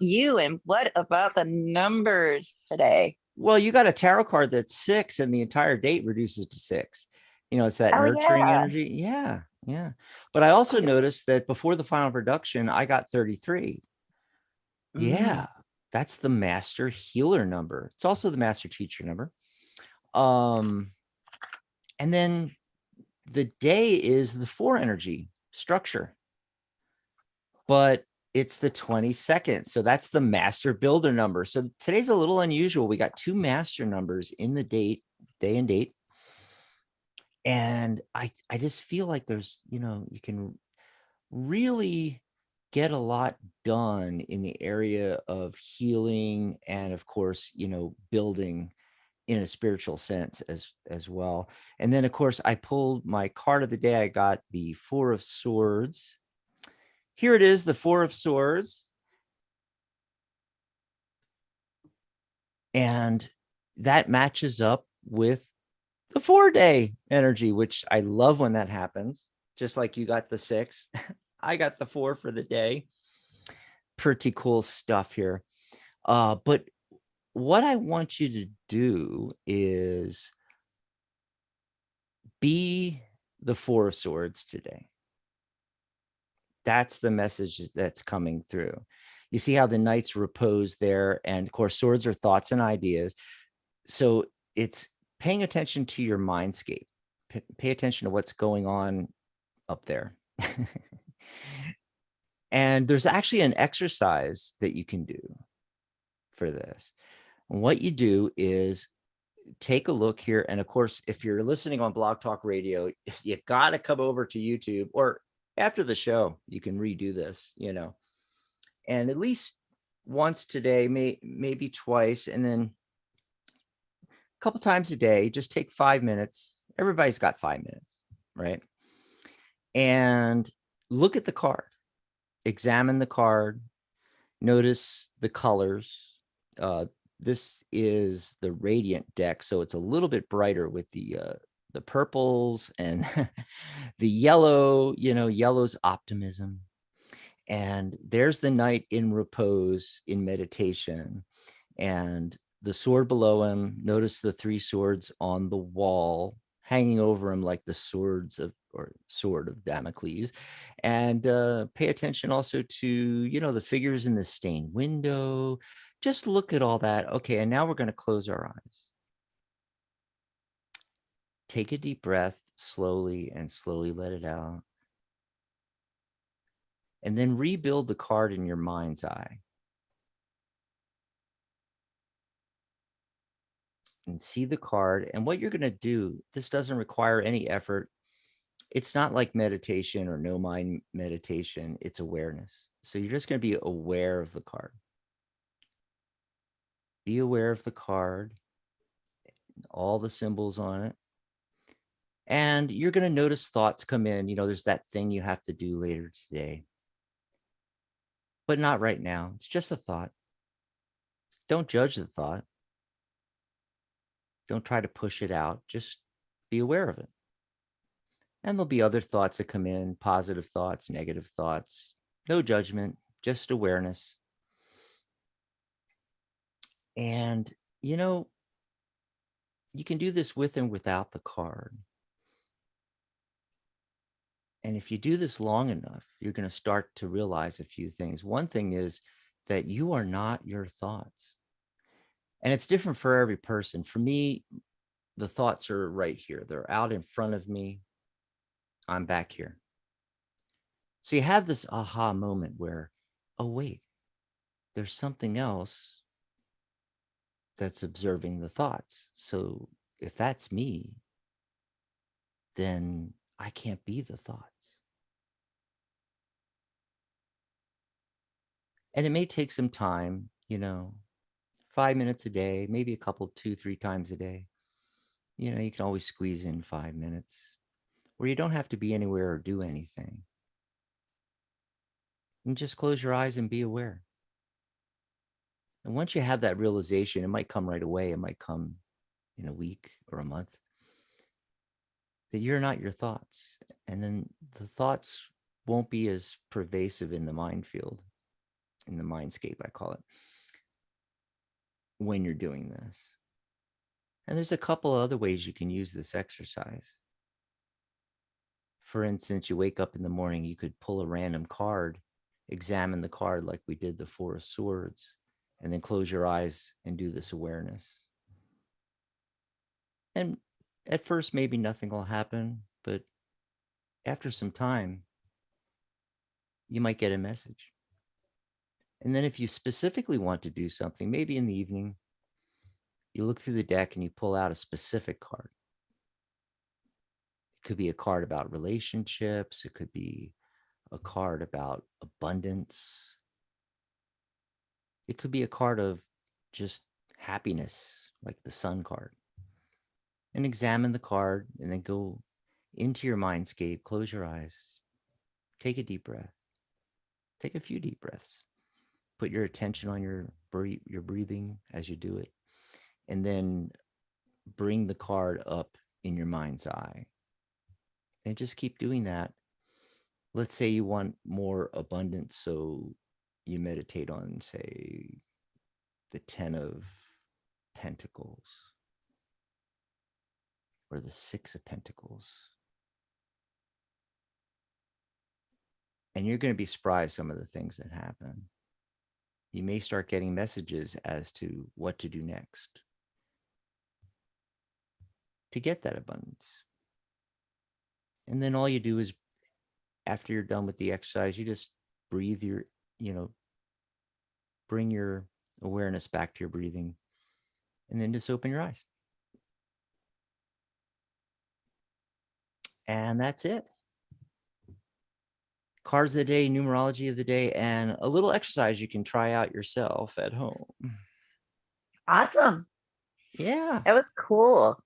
you and what about the numbers today? Well, you got a tarot card that's 6 and the entire date reduces to 6. It's that Oh nurturing yeah. energy. Yeah, yeah. But I also noticed that before the final production, I got 33. Mm. Yeah, that's the master healer number. It's also the master teacher number. Um, and then the day is the 4 energy structure, but it's the 22nd. So that's the master builder number. So today's a little unusual. We got 2 master numbers in the day and date. And I just feel like there's, you can really get a lot done in the area of healing and of course, building in a spiritual sense as well. And then of course I pulled my card of the day. I got the 4 of Swords. Here it is, the 4 of Swords. And that matches up with the 4-day energy, which I love when that happens. Just like you got the 6, I got the 4 for the day. Pretty cool stuff here. But what I want you to do is be the 4 of Swords today. That's the message that's coming through. You see how the knights repose there. And of course, swords are thoughts and ideas. So it's paying attention to your mindscape. Pay attention to what's going on up there. And there's actually an exercise that you can do for this. And what you do is take a look here. And of course, if you're listening on Blog Talk Radio, you got to come over to YouTube, or after the show, you can redo this, and at least once today, maybe twice, and then a couple times a day, just take 5 minutes. Everybody's got 5 minutes, right? And look at the card, examine the card, notice the colors. This is the radiant deck, so it's a little bit brighter with the purples and the yellow. Yellow's optimism. And there's the knight in repose in meditation, and the sword below him. Notice the 3 swords on the wall hanging over him like the sword of Damocles. And pay attention also to, the figures in the stained window. Just look at all that. Okay, and now we're going to close our eyes. Take a deep breath slowly and slowly let it out. And then rebuild the card in your mind's eye. And see the card. And what you're going to do, this doesn't require any effort. It's not like meditation or no mind meditation. It's awareness. So you're just going to be aware of the card. Be aware of the card, all the symbols on it. And you're going to notice thoughts come in. There's that thing you have to do later today, but not right now. It's just a thought. Don't judge the thought. Don't try to push it out. Just be aware of it. And there'll be other thoughts that come in, positive thoughts, negative thoughts. No judgment, just awareness. And, you can do this with and without the card. And if you do this long enough, you're going to start to realize a few things. One thing is that you are not your thoughts. And it's different for every person. For me, the thoughts are right here. They're out in front of me. I'm back here. So you have this aha moment where, oh, wait, there's something else that's observing the thoughts. So if that's me, then I can't be the thoughts. And it may take some time, 5 minutes a day, maybe a couple, 2-3 times a day. You can always squeeze in 5 minutes where you don't have to be anywhere or do anything. And just close your eyes and be aware. And once you have that realization, it might come right away. It might come in a week or a month, that you're not your thoughts. And then the thoughts won't be as pervasive in the mind field. in the mindscape, I call it, when you're doing this. And there's a couple of other ways you can use this exercise. For instance, you wake up in the morning, you could pull a random card, examine the card like we did the Four of Swords, and then close your eyes and do this awareness. And at first, maybe nothing will happen, but after some time, you might get a message. And then if you specifically want to do something, maybe in the evening, you look through the deck and you pull out a specific card. It could be a card about relationships. It could be a card about abundance. It could be a card of just happiness, like the Sun card. And examine the card and then go into your mindscape, close your eyes, take a deep breath, take a few deep breaths, put your attention on your breathing as you do it, and then bring the card up in your mind's eye. And just keep doing that. Let's say you want more abundance, so you meditate on, say, the 10 of Pentacles or the 6 of Pentacles. And you're going to be surprised some of the things that happen. You may start getting messages as to what to do next to get that abundance. And then all you do is, after you're done with the exercise, you just breathe bring your awareness back to your breathing, and then just open your eyes. And that's it. Cards of the day, numerology of the day, and a little exercise you can try out yourself at home. Awesome. Yeah. That was cool.